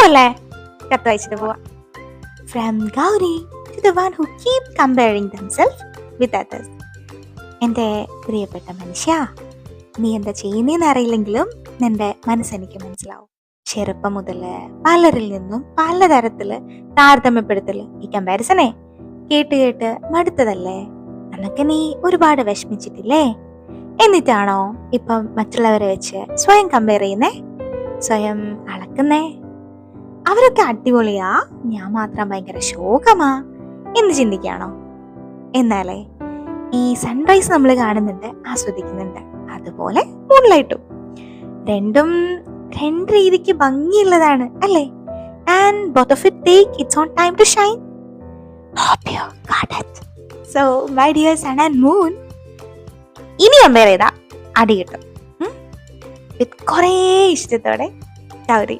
പോവല്ലേ? കത്ത് വായിച്ചിട്ട് പോവാം. From Gauri to the one who keep comparing themselves with others. എൻ്റെ പ്രിയപ്പെട്ട മനുഷ്യ, നീ എന്താ ചെയ്യുന്നതെന്ന് അറിയില്ലെങ്കിലും നിന്റെ മനസ്സെനിക്ക് മനസ്സിലാവും. ചെറുപ്പം മുതൽ പലരിൽ നിന്നും പലതരത്തില് താരതമ്യപ്പെടുത്തല്, ഈ കമ്പാരിസനെ കേട്ട് കേട്ട് മടുത്തതല്ലേ? അന്നൊക്കെ നീ ഒരുപാട് വിഷമിച്ചിട്ടില്ലേ? എന്നിട്ടാണോ ഇപ്പം മറ്റുള്ളവരെ വെച്ച് സ്വയം കമ്പയർ ചെയ്യുന്നേ, സ്വയം അളക്കുന്നേ? അവരൊക്കെ അടിപൊളിയാ, ഞാൻ മാത്രം ഭയങ്കര ശോകമാ എന്ന് ചിന്തിക്കാണോ? എന്നാലേ ഈ സൺറൈസ് നമ്മൾ കാണുന്നുണ്ട്, ആസ്വദിക്കുന്നുണ്ട്, അതുപോലെ മൂൺലൈറ്റും. രണ്ടും രണ്ട് രീതിക്ക് ഭംഗിയുള്ളതാണ് അല്ലേ? And both of it take its own time to shine. Hope you got it. So my dear sun and moon, ഇനി കമ്പയർ ചെയ്താ അടി കിട്ടും. വിത്ത് കുറേ ഇഷ്ടത്തോടെ ഗൗരി.